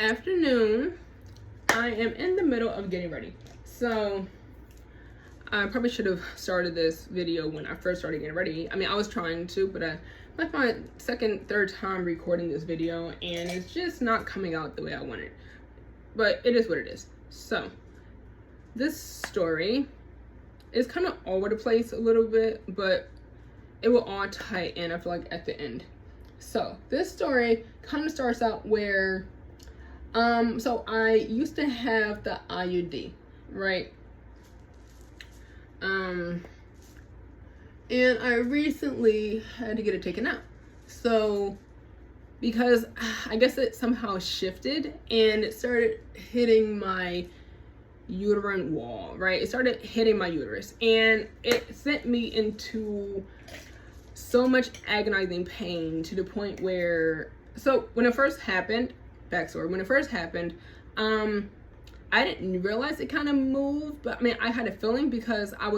afternoon. I am in the middle of getting ready. So I probably should have started this video when I first started getting ready. I mean, I was trying to, but that's my third time recording this video, and it's just not coming out the way I wanted. But it is what it is. So this story is kind of all over the place a little bit, but it will all tie in, I feel like, at the end. So this story kind of starts out where so I used to have the IUD, right? And I recently had to get it taken out. So because I guess it somehow shifted and it started hitting my uterine wall, right? It started hitting my uterus and it sent me into so much agonizing pain to the point where, so when it first happened, backstory, when it first happened, I didn't realize it kind of moved, but I mean, I had a feeling because I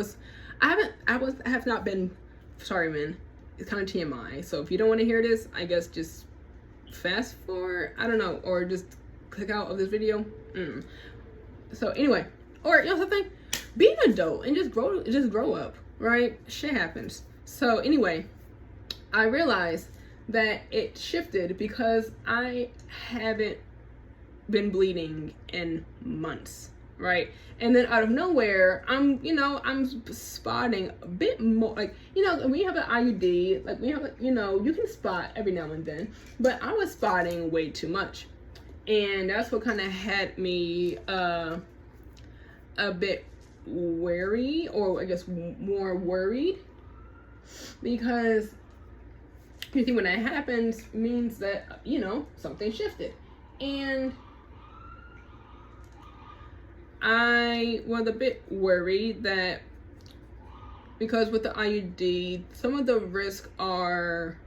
have not been, sorry man, it's kind of TMI. So if you don't want to hear this, I guess just fast forward, I don't know, or just click out of this video. So anyway, or you know something, be an adult and just grow up, right? Shit happens. So anyway, I realized that it shifted because I haven't been bleeding in months, right? And then out of nowhere, I'm spotting a bit more, like, when you have an IUD, like, you can spot every now and then, but I was spotting way too much. And that's what kind of had me a bit wary, or I guess more worried, because you think when that happens means that, something shifted. And I was a bit worried that because with the IUD, some of the risks are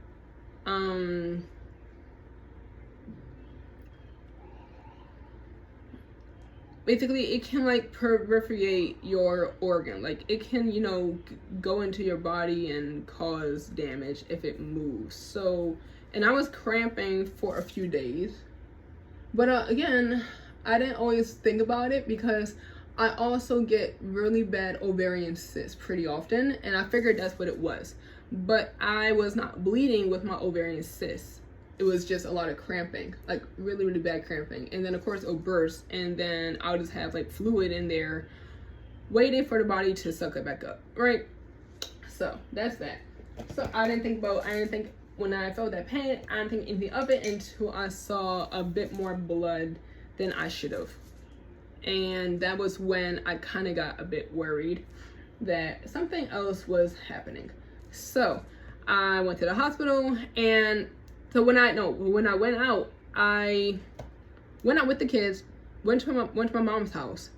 basically it can like perforate your organ, like it can go into your body and cause damage if it moves. So, and I was cramping for a few days, but again, I didn't always think about it because I also get really bad ovarian cysts pretty often, and I figured that's what it was. But I was not bleeding with my ovarian cysts. It was just a lot of cramping, like really, really bad cramping. And then of course it'll burst, and then I'll just have like fluid in there waiting for the body to suck it back up, right? So that's that. So I didn't think when I felt that pain, I didn't think anything of it until I saw a bit more blood than I should have. And that was when I kind of got a bit worried that something else was happening. So I went to the hospital, and so when I went out with the kids, went to my mom's house.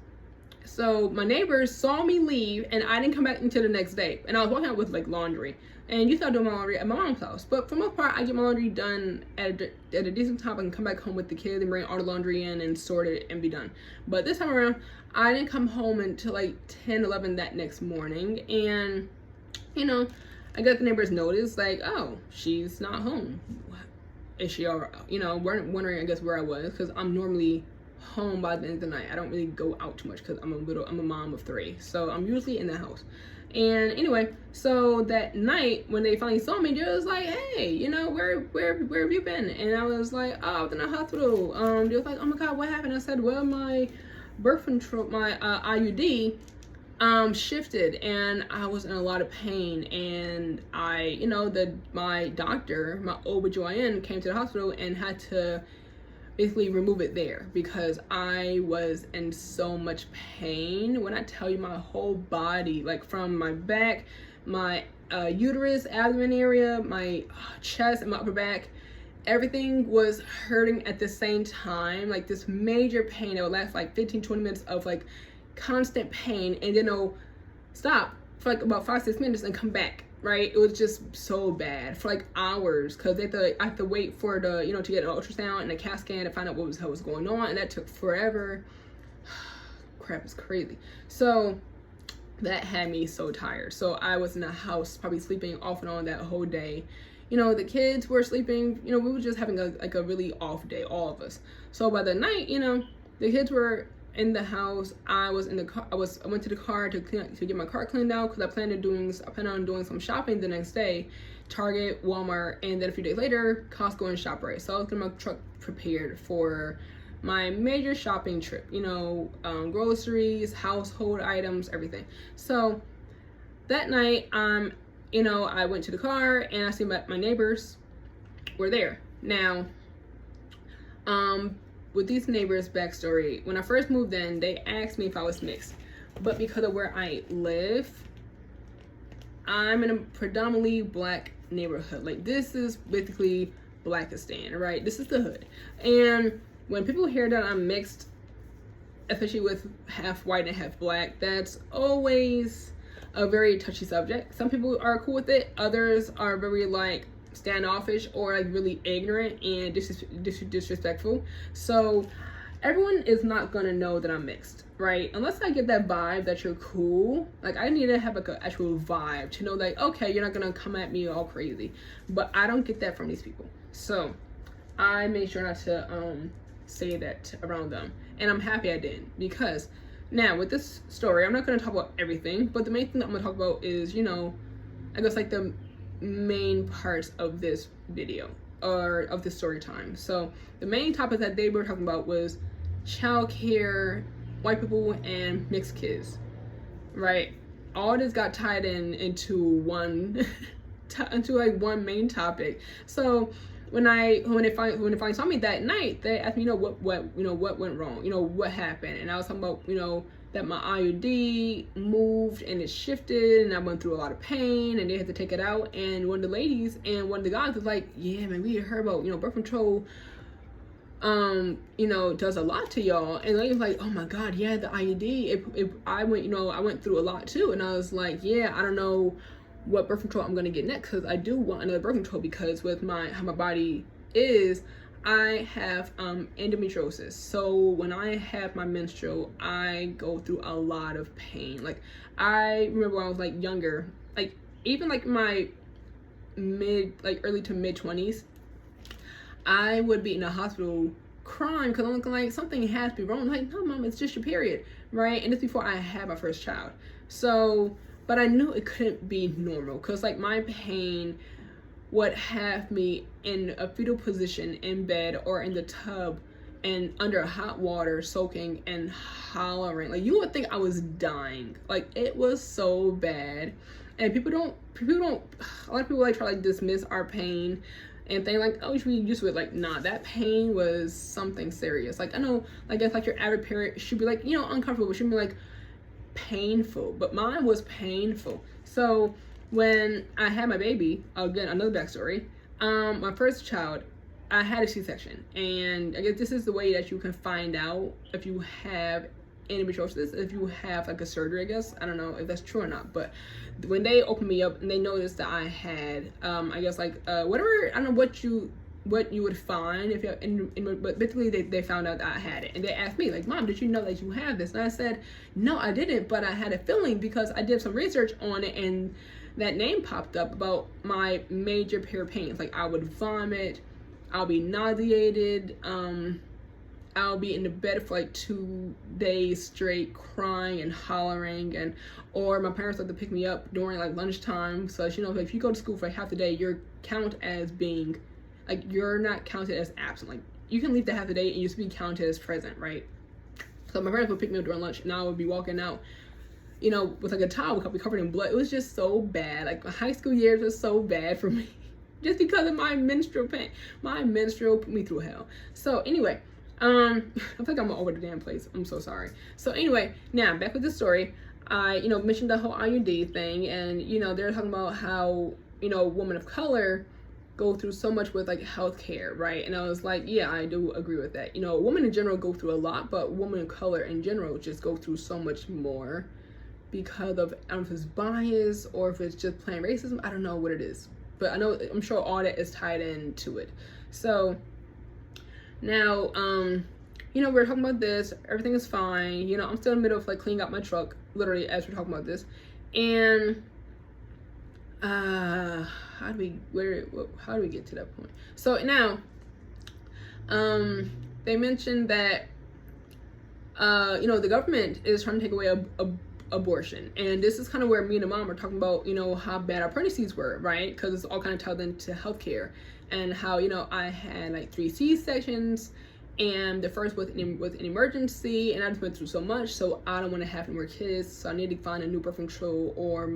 So my neighbors saw me leave, and I didn't come back until the next day. And I was walking out with like laundry, and you start doing my laundry at my mom's house. But for the most part, I get my laundry done at a decent time. I can come back home with the kids and bring all the laundry in and sort it and be done. But this time around, I didn't come home until like 10, 11 that next morning. And I got the neighbors noticed, like, oh, she's not home. Is she all right? Wondering, I guess, where I was, because I'm normally home by the end of the night. I don't really go out too much because I'm a mom of 3, so I'm usually in the house. And anyway, so that night when they finally saw me, they was like, hey, where have you been? And I was like, oh, I was in the hospital. They was like, oh my god, what happened? I said, well, my birth control, my IUD shifted, and I was in a lot of pain. And my doctor, my OBGYN, came to the hospital and had to basically remove it there because I was in so much pain. When I tell you, my whole body, like from my back, my uterus, abdomen area, my chest and my upper back, everything was hurting at the same time. Like this major pain that would last like 15-20 minutes of like constant pain, and then it'll stop for like about 5-6 minutes and come back, right? It was just so bad for like hours, because I have to wait for the to get an ultrasound and a CAT scan to find out what was going on, and that took forever. Crap, is crazy. So that had me so tired. So I was in the house probably sleeping off and on that whole day, you know, the kids were sleeping. You know, we were just having a really off day, all of us. So by the night, you know, the kids were in the house. I was in the car. I went to the car to get my car cleaned out because I planned on doing some shopping the next day, Target, Walmart, and then a few days later, Costco and ShopRite. So I was getting my truck prepared for my major shopping trip. You know, groceries, household items, everything. So that night, you know, I went to the car and I see my neighbors were there. Now, with these neighbors' backstory, when I first moved in, they asked me if I was mixed, but because of where I live, I'm in a predominantly black neighborhood. Like, this is basically Blackistan, right? This is the hood. And when people hear that I'm mixed, especially with half white and half black, that's always a very touchy subject. Some people are cool with it, others are very like standoffish or like really ignorant and disrespectful. So everyone is not gonna know that I'm mixed, right? Unless I get that vibe that you're cool. Like, I need to have like an actual vibe to know like, okay, you're not gonna come at me all crazy. But I don't get that from these people, so I made sure not to say that around them, and I'm happy I didn't, because now with this story, I'm not going to talk about everything, but the main thing that I'm going to talk about is, you know, I guess like the main parts of this video or of this story time. So the main topic that they were talking about was childcare, white people, and mixed kids, right? All this got tied into one into like one main topic. So when they finally saw me that night, they asked me, you know, what went wrong, you know, what happened, and I was talking about, you know, that my IUD moved and it shifted, and I went through a lot of pain, and they had to take it out. And one of the ladies and one of the guys was like, yeah, man, we heard about, you know, birth control, you know, does a lot to y'all. And the lady was like, oh my God, yeah, the IUD, I went through a lot too. And I was like, yeah, I don't know what birth control I'm gonna get next, because I do want another birth control, because with how my body is, I have endometriosis. So when I have my menstrual, I go through a lot of pain. Like, I remember when I was like younger, like even like my early to mid 20s, I would be in a hospital crying because I'm looking like something has to be wrong. I'm like, no, mom, it's just your period, right? And it's before I had my first child. So, but I knew it couldn't be normal, because like my pain would have me in a fetal position in bed or in the tub and under hot water, soaking and hollering. Like, you would think I was dying. Like, it was so bad. And people don't, a lot of people like try to like dismiss our pain and think like, oh, you should be used to it. Like, nah, that pain was something serious. Like, I know, like, if like your average parent should be like, you know, uncomfortable, but shouldn't be like painful, but mine was painful. So when I had my baby, again, another backstory, my first child, I had a C-section, and I guess this is the way that you can find out if you have endometriosis, if you have like a surgery, I guess. I don't know if that's true or not, but when they opened me up and they noticed that I had, I guess like whatever, I don't know what you would find if you have, but basically they found out that I had it, and they asked me like, Mom, did you know that you have this? And I said, no, I didn't, but I had a feeling, because I did some research on it, and that name popped up about my major period pains. Like, I would vomit, I'll be nauseated, I'll be in the bed for like 2 days straight, crying and hollering, and or my parents had to pick me up during like lunchtime. So, you know, if you go to school for half the day, you're counted as being, like, you're not counted as absent. Like, you can leave the half the day and you just be counted as present, right? So my parents would pick me up during lunch, and I would be walking out, you know, with like a towel covered in blood. It was just so bad. Like, my high school years was so bad for me, just because of my menstrual pain. My menstrual put me through hell. So anyway, I feel like I'm all over the damn place. I'm so sorry. So anyway, now back with the story. I, you know, mentioned the whole IUD thing, and, you know, they're talking about how, you know, women of color go through so much with like healthcare, right? And I was like, yeah, I do agree with that. You know, women in general go through a lot, but women of color in general just go through so much more because of, I don't know if it's bias or if it's just plain racism. I don't know what it is, but I'm sure all that is tied into it. So now, you know, we're talking about this, everything is fine. You know, I'm still in the middle of like cleaning out my truck, literally, as we're talking about this. And how how do we get to that point? So now, they mentioned that, the government is trying to take away abortion, and this is kind of where me and the mom are talking about, how bad our pregnancies were, right? Because it's all kind of tied into healthcare, and how, I had like 3 C-sections, and the first was an emergency, and I just went through so much, so I don't want to have any more kids, so I need to find a new birth control, or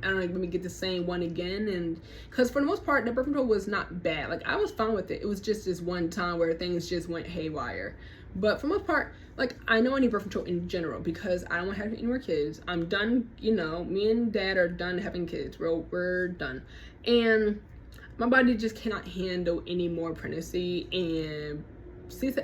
I don't know, let me get the same one again. And because for the most part, the birth control was not bad. Like, I was fine with it. It was just this one time where things just went haywire. But for the most part, like, I know I need birth control in general because I don't want to have any more kids. I'm done, me and dad are done having kids. We're done. And my body just cannot handle any more pregnancy. And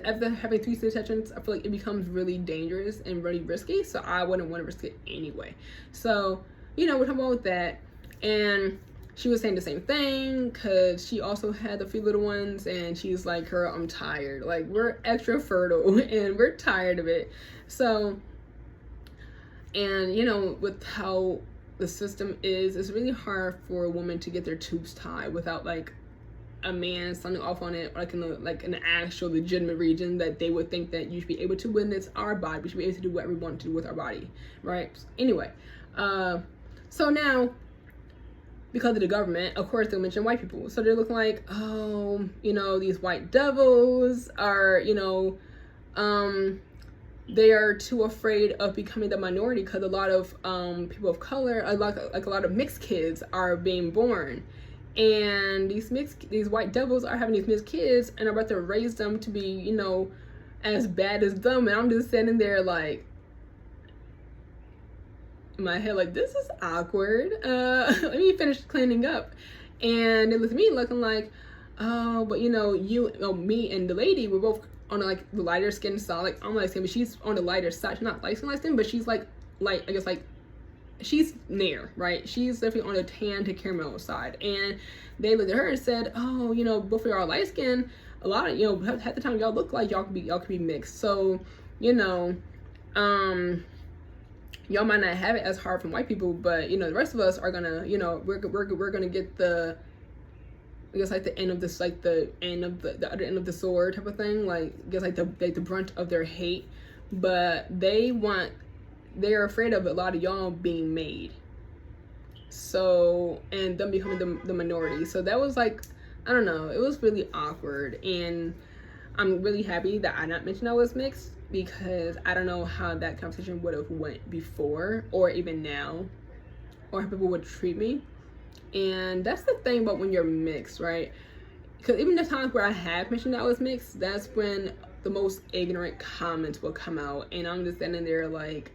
after having 3 C-sections, I feel like it becomes really dangerous and really risky. So I wouldn't want to risk it anyway. So, we're talking about that. And she was saying the same thing because she also had a few little ones, and she's like, girl, I'm tired. Like, we're extra fertile and we're tired of it. So, and with how the system is, it's really hard for a woman to get their tubes tied without like a man signing off on it, like in an actual legitimate region that they would think that you should be able to, when it's our body, we should be able to do what we want to do with our body, right? Anyway, so now, because of the government, of course, they'll mention white people. So they're looking like, oh, these white devils are, they are too afraid of becoming the minority because a lot of people of color, a lot of mixed kids are being born. And these white devils are having these mixed kids and are about to raise them to be, as bad as them. And I'm just sitting there like, in my head, like, this is awkward. Let me finish cleaning up. And it was me looking like, oh, but me and the lady were both on like the lighter skin side. Like, I'm light skin, but she's on the lighter side. She's not light skin, but she's like I guess like, she's near, right? She's definitely on the tan to caramel side. And they looked at her and said, oh, both of y'all are light skin. A lot of, half the time y'all look like y'all could be mixed. So, y'all might not have it as hard from white people, but the rest of us are gonna, we're gonna get the, I guess like the end of this, like the end of the other end of the sword type of thing, like I guess like the brunt of their hate. But they're afraid of a lot of y'all being made, so, and them becoming the minority. So that was like, I don't know, it was really awkward. And I'm really happy that I not mentioned I was mixed, because I don't know how that conversation would have went before, or even now, or how people would treat me. And that's the thing about when you're mixed, right? Because even the times where I have mentioned that I was mixed, that's when the most ignorant comments will come out, and I'm just standing there like,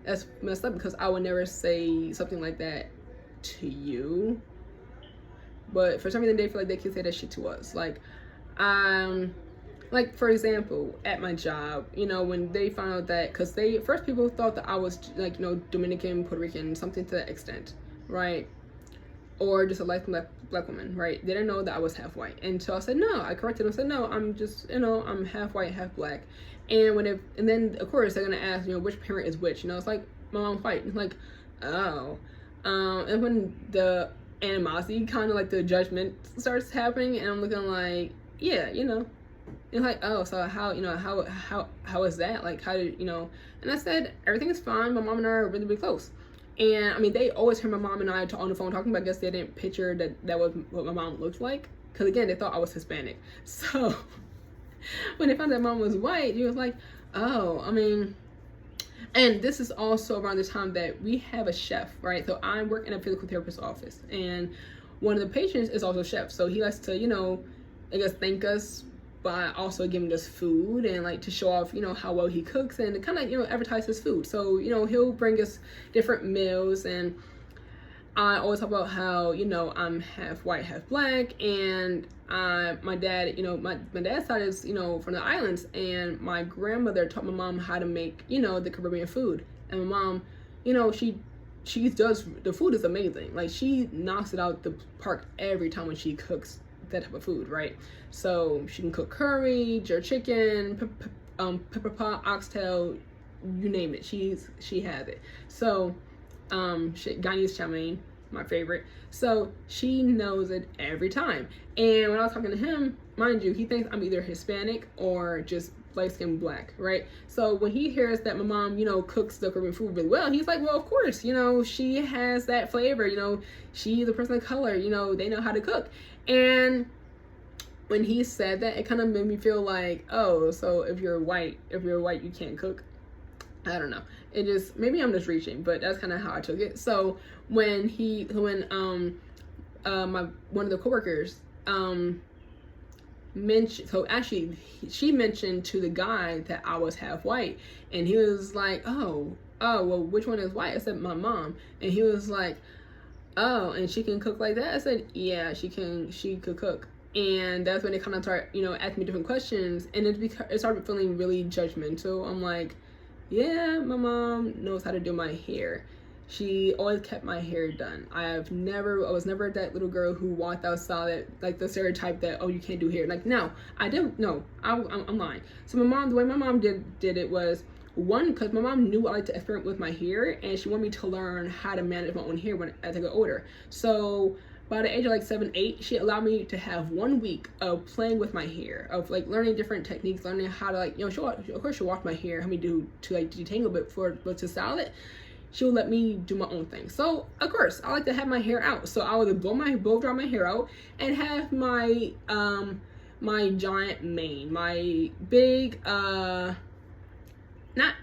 that's messed up, because I would never say something like that to you, but for some reason they feel like they can say that shit to us. Like, for example, at my job, when they found out that, because first people thought that I was like, Dominican, Puerto Rican, something to that extent, right? Or just a light black woman, right? They didn't know that I was half white. And so I said, no, I corrected them. I said, no, I'm just, I'm half white, half black. And then of course they're gonna ask, which parent is which? It's like, my mom's white. It's like, oh. And when the animosity, kind of like the judgment starts happening, and I'm looking like, yeah, and like, oh, so how is that? Like, how did, and I said, everything is fine. My mom and I are really, really close. And I mean, they always heard my mom and I on the phone talking, but I guess they didn't picture that was what my mom looked like. Because again, they thought I was Hispanic. So when they found that mom was white, he was like, oh, I mean, and this is also around the time that we have a chef, right? So I work in a physical therapist's office, and one of the patients is also a chef. So he likes to, I guess, thank us by also giving us food, and like to show off, how well he cooks, and to kind of, advertise his food. So, he'll bring us different meals, and I always talk about how, I'm half white, half black, and my dad, my dad's side is, from the islands, and my grandmother taught my mom how to make, the Caribbean food. And my mom, she does, the food is amazing. Like, she knocks it out the park every time when she cooks that type of food, right? So she can cook curry, jerk chicken, pepper pot, oxtail, you name it. She has it. So Guyanese chow mein, my favorite. So she knows it every time. And when I was talking to him, mind you, he thinks I'm either Hispanic or just light skinned black, right? So when he hears that my mom, you know, cooks the Caribbean food really well, he's like, well, of course, you know, she has that flavor, you know, she's a person of color, you know, they know how to cook. And when he said that, it kind of made me feel like, oh, so if you're white, you can't cook. I don't know. It just, maybe I'm just reaching, but that's kind of how I took it. So when one of the coworkers mentioned, so actually she mentioned to the guy that I was half white, and he was like, oh, well, which one is white? I said, my mom. And he was like, oh, and she can cook like that? I said, yeah, she could cook. And that's when they kind of start, you know, asking me different questions, and it started feeling really judgmental. I'm like, yeah, my mom knows how to do my hair. She always kept my hair done. I was never that little girl who walked outside, like the stereotype that, oh, you can't do hair. Like, no, I didn't. No, I'm lying. So the way my mom did it was, one, because my mom knew I like to experiment with my hair, and she wanted me to learn how to manage my own hair as I got older. So by the age of like 7, 8, she allowed me to have 1 week of playing with my hair, of like learning different techniques, learning how to, like, you know, of course she'll wash my hair, help me to like detangle it but to style it. She'll let me do my own thing. So of course I like to have my hair out. So I would blow dry my hair out and have my my giant mane, my big not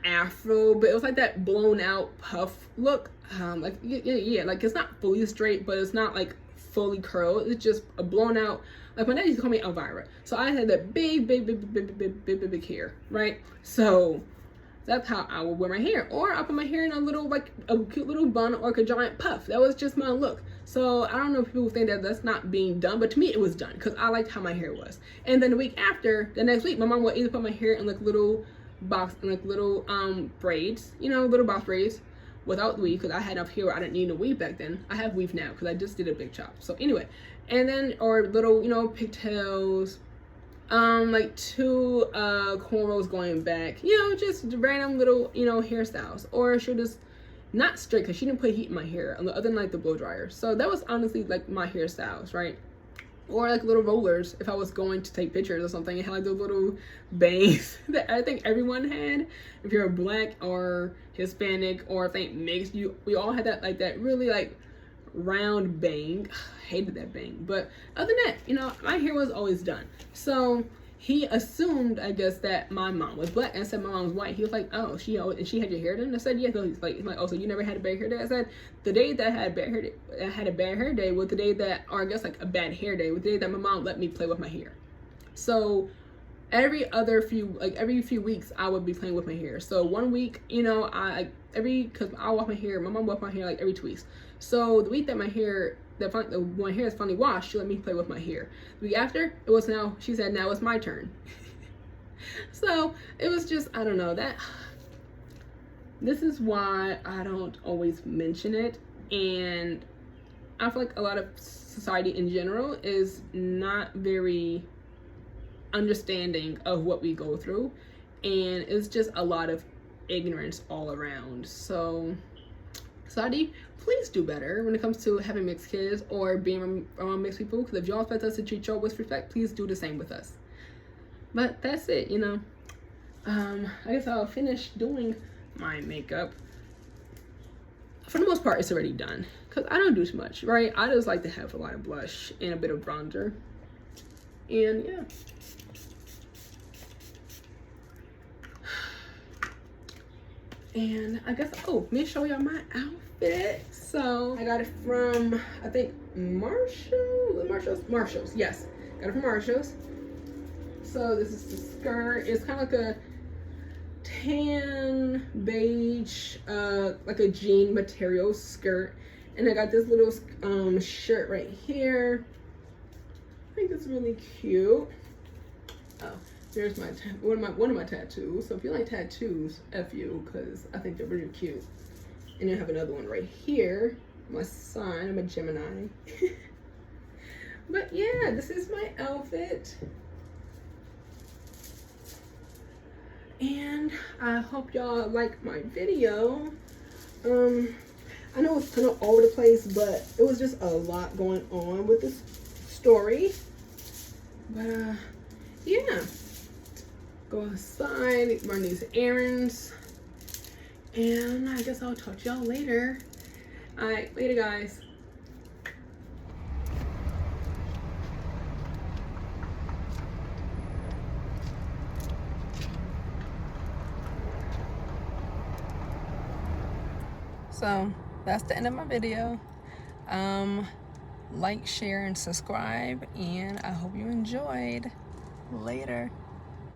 afro, but it was like that blown out puff look. Like yeah, like it's not fully straight, but it's not like fully curled. It's just a blown out. Like my dad used to call me Elvira. So I had that big hair, right? So that's how I would wear my hair. Or I put my hair in a little, like a cute little bun or like a giant puff. That was just my look. So I don't know if people think that that's not being done, but to me it was done because I liked how my hair was. And then the next week, my mom would either put my hair in like little braids, you know, little box braids without the weave, because I had enough hair where I didn't need a weave back then. I have weave now because I just did a big chop. So anyway, and then, or little, you know, pigtails, like 2 cornrows going back, you know, just random little, you know, hairstyles. Or she'll just not straight because she didn't put heat in my hair other than like the blow dryer. So that was honestly like my hairstyles, right? Or like little rollers if I was going to take pictures or something. It had like those little bangs that I think everyone had. If you're black or Hispanic or I think mixed, we all had that, like that really like round bang. I hated that bang. But other than that, you know, my hair was always done. So he assumed, I guess, that my mom was black, and I said my mom was white. He was like, oh, she had your hair done? I said, yeah. So he's like, oh, so you never had a bad hair day? I said, the day that I had a bad hair day was the day that, or I guess like a bad hair day, was the day that my mom let me play with my hair. So every few weeks I would be playing with my hair. So 1 week, you know, because I wash my hair, my mom washed my hair like every 2 weeks. So the week that my hair is finally washed, she let me play with my hair. The week after, she said, now it's my turn. So it was just, I don't know, this is why I don't always mention it. And I feel like a lot of society in general is not very understanding of what we go through. And it's just a lot of ignorance all around. So society, please do better when it comes to having mixed kids or being around mixed people, because if y'all expect us to treat y'all with respect, please do the same with us. But that's it, you know. I guess I'll finish doing my makeup. For the most part, it's already done because I don't do too much, right? I just like to have a lot of blush and a bit of bronzer, and yeah. And I guess, let me show y'all my outfit. So I got it from, I think, Marshalls. Yes, got it from Marshalls. So this is the skirt. It's kind of like a tan beige, like a jean material skirt. And I got this little shirt right here. I think it's really cute. Oh, there's one of my tattoos. So if you like tattoos, F you, because I think they're really cute. And I have another one right here. My sign, I'm a Gemini. But yeah, this is my outfit. And I hope y'all like my video. I I know it's kind of all over the place, but it was just a lot going on with this story. But yeah, go outside, run these errands, and I guess I'll talk to y'all later. All right, later, guys. So that's the end of my video. Like, share, and subscribe, and I hope you enjoyed. Later.